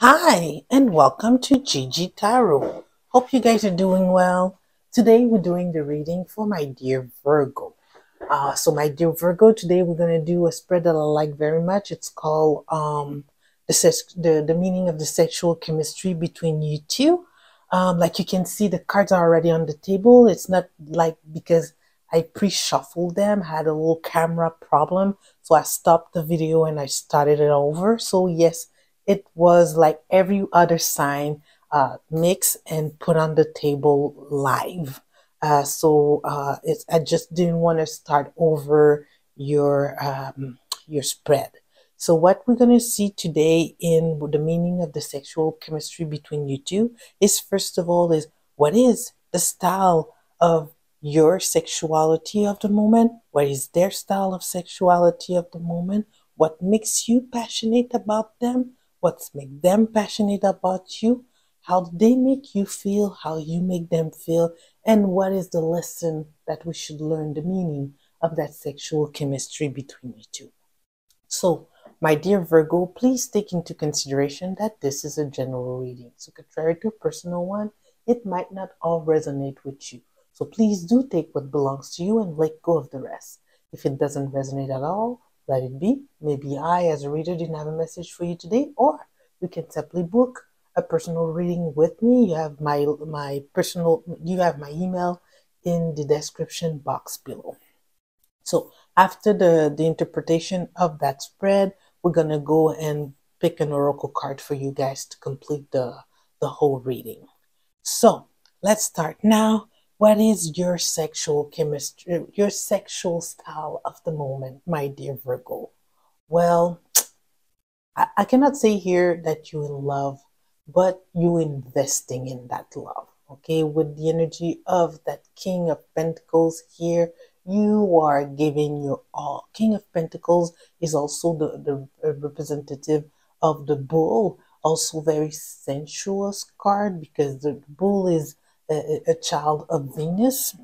Hi, and welcome to Gigi Tarot. Hope you guys are doing well. Today we're doing the reading for my dear Virgo. So my dear Virgo, today we're going to do a spread that I like very much. It's called the meaning of the sexual chemistry between you two. Like you can see, the cards are already on the table. It's not like because I pre-shuffled them, had a little camera problem, so I stopped the video and I started it over. So yes, it was like every other sign mixed and put on the table live. I just didn't want to start over your spread. So what we're going to see today in the meaning of the sexual chemistry between you two is, first of all, is what is the style of your sexuality of the moment? What is their style of sexuality of the moment? What makes you passionate about them? What's make them passionate about you? How do they make you feel? How you make them feel? And what is the lesson that we should learn, the meaning of that sexual chemistry between you two? So, my dear Virgo, please take into consideration that this is a general reading. So, contrary to a personal one, it might not all resonate with you. So, please do take what belongs to you and let go of the rest. If it doesn't resonate at all, let it be. Maybe I, as a reader, didn't have a message for you today, or you can simply book a personal reading with me. You have you have my email in the description box below. So after the interpretation of that spread, we're going to go and pick an oracle card for you guys to complete the whole reading. So let's start now. What is your sexual chemistry, your sexual style of the moment, my dear Virgo? Well, I cannot say here that you in love, but you investing in that love. Okay, with the energy of that King of Pentacles here, you are giving your all. King of Pentacles is also the representative of the bull, also very sensuous card because the bull is a child of Venus.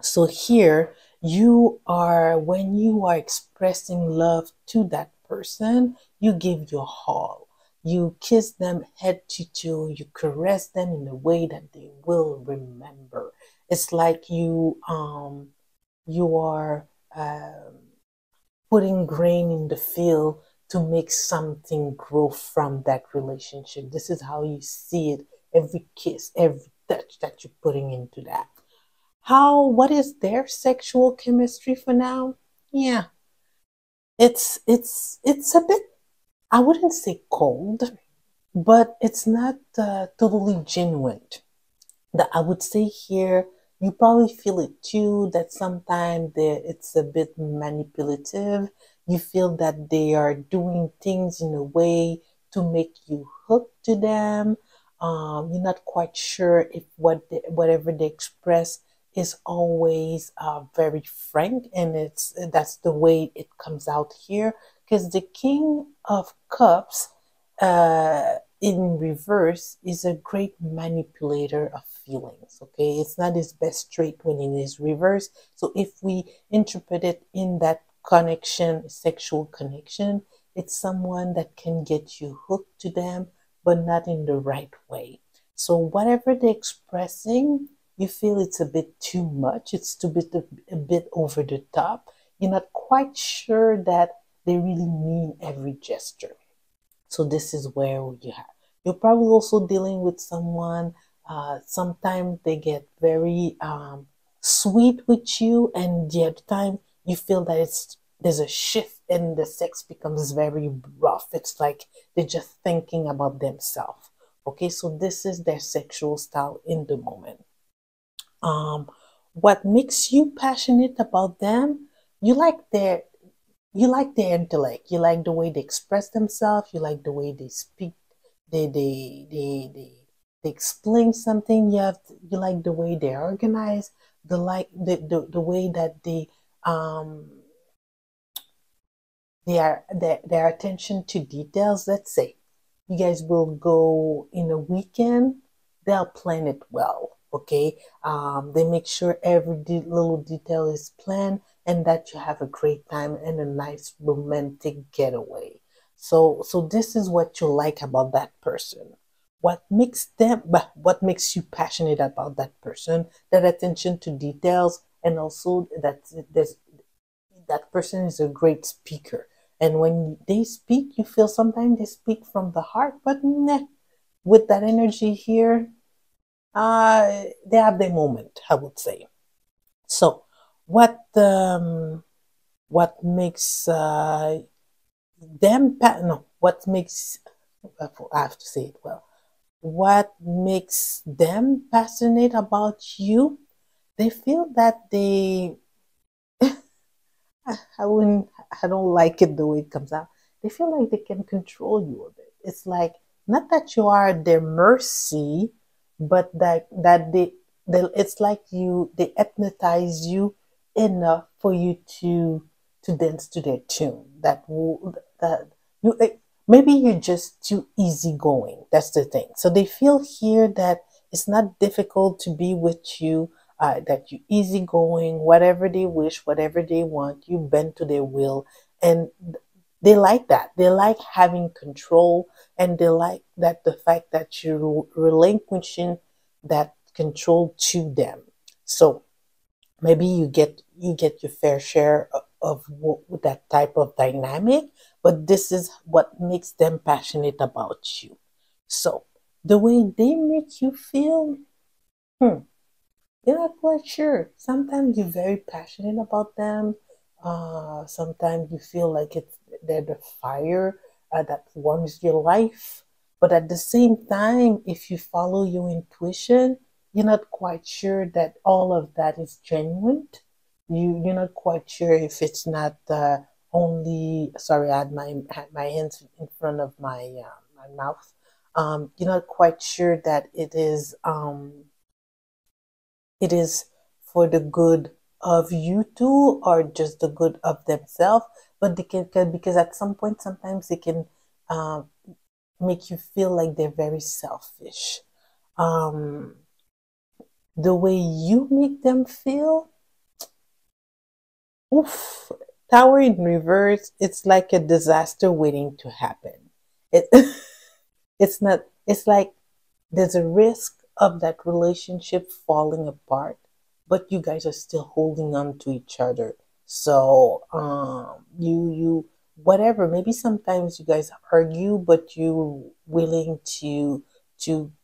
So here you are, when you are expressing love to that person, you give your all. You kiss them head to toe. You caress them in a way that they will remember. It's like you are putting grain in the field to make something grow from that relationship. This is how you see it. Every kiss, every touch that you're putting into that. What is their sexual chemistry for now? Yeah, it's a bit, I wouldn't say cold, but it's not totally genuine. That I would say here, you probably feel it too, that sometimes it's a bit manipulative. You feel that they are doing things in a way to make you hooked to them. You're not quite sure if whatever they express is always very frank, and that's the way it comes out here. Because the King of Cups in reverse is a great manipulator of feelings. Okay, it's not his best trait when it is reverse. So if we interpret it in that connection, sexual connection, it's someone that can get you hooked to them, but not in the right way. So whatever they're expressing, you feel it's a bit too much. It's a bit over the top. You're not quite sure that they really mean every gesture. So this is where you have. You're probably also dealing with someone. Sometimes they get very sweet with you, and the other time you feel that there's a shift and the sex becomes very rough. It's like they're just thinking about themselves. Okay, so this is their sexual style in the moment. Um, what makes you passionate about them? You like their you like their intellect. You like the way they express themselves. You like the way they speak. They explain something. You like the way they organize. The way that um their attention to details. Let's say you guys will go in a weekend, they'll plan it well. Okay, they make sure every little detail is planned and that you have a great time and a nice romantic getaway. So this is what you like about that person. What makes you passionate about that person? That attention to details, and also that person is a great speaker. And when they speak, you feel sometimes they speak from the heart, but nah, with that energy here, they have their moment, I would say. So, what makes no, what makes I have to say it well. What makes them passionate about you? They feel that I wouldn't, I don't like it the way it comes out. They feel like they can control you a bit. It's like, not that you are at their mercy, but it's like they hypnotize you enough for you to dance to their tune. That you, maybe you're just too easygoing. That's the thing. So they feel here that it's not difficult to be with you, that you easygoing, whatever they wish, whatever they want, you bend to their will. And they like that. They like having control, and they like that the fact that you're relinquishing that control to them. So maybe you get your fair share of that type of dynamic, but this is what makes them passionate about you. So the way they make you feel, hmm, you're not quite sure. Sometimes you're very passionate about them. Sometimes you feel like they're the fire that warms your life. But at the same time, if you follow your intuition, you're not quite sure that all of that is genuine. You're not quite sure if it's not only. Sorry, I had my hands in front of my mouth. You're not quite sure that it is for the good of you two, or just the good of themselves, but because at some point sometimes they can uh, make you feel like they're very selfish. um, the way you make them feel, oof, tower in reverse, it's like a disaster waiting to happen. it it's not, it's like there's a risk of that relationship falling apart, but you guys are still holding on to each other. So whatever, maybe sometimes you guys argue, but you willing to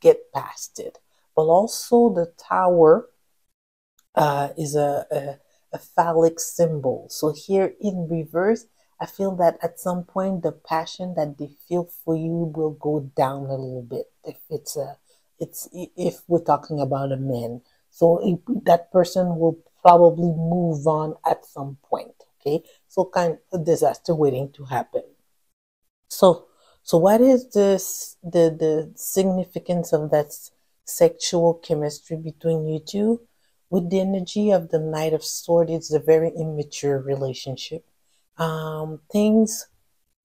get past it. But also the tower is a phallic symbol. So here in reverse, I feel that at some point the passion that they feel for you will go down a little bit. If we're talking about a man, so that person will probably move on at some point. Okay, so kind of disaster waiting to happen. So, so what is the significance of that sexual chemistry between you two? With the energy of the Knight of Swords, it's a very immature relationship. Things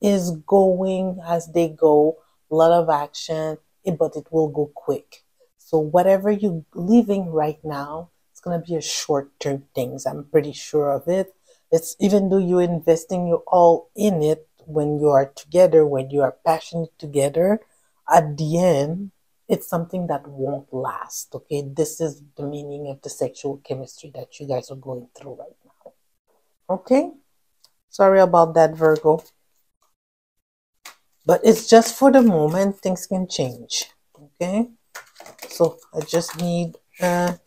is going as they go, a lot of action, but it will go quick. So whatever you're living right now, it's gonna be a short-term things. I'm pretty sure of it. It's even though you're investing your all in it, when you are together, when you are passionate together, at the end, it's something that won't last. Okay, this is the meaning of the sexual chemistry that you guys are going through right now. Okay, sorry about that, Virgo. But it's just for the moment, things can change. Okay, so I just need a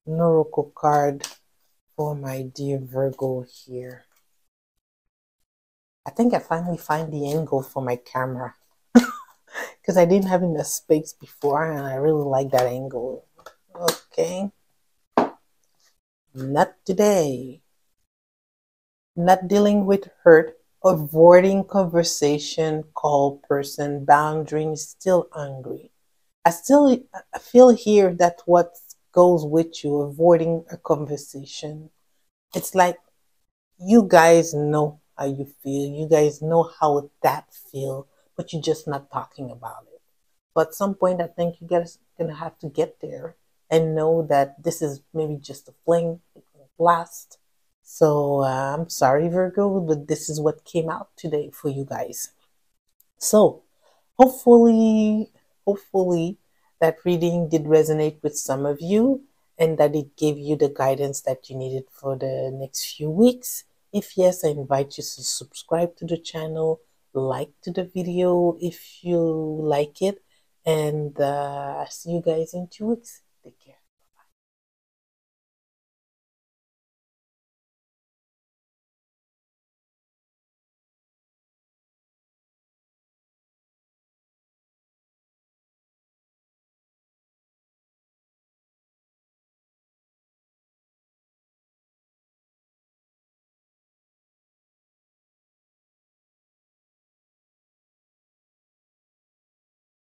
Oracle card for my dear Virgo here. I think I finally find the angle for my camera because I didn't have enough space before, and I really like that angle. Okay, not today. Not dealing with hurt, avoiding conversation, call person, boundary, still angry. I feel here that what goes with you, avoiding a conversation. It's like you guys know how you feel. You guys know how that feel, but you're just not talking about it. But at some point, I think you guys gonna have to get there and know that this is maybe just a fling, it will blast. So I'm sorry, Virgo, but this is what came out today for you guys. So hopefully that reading did resonate with some of you and that it gave you the guidance that you needed for the next few weeks. If yes, I invite you to subscribe to the channel, like to the video if you like it, and I'll see you guys in 2 weeks. Take care.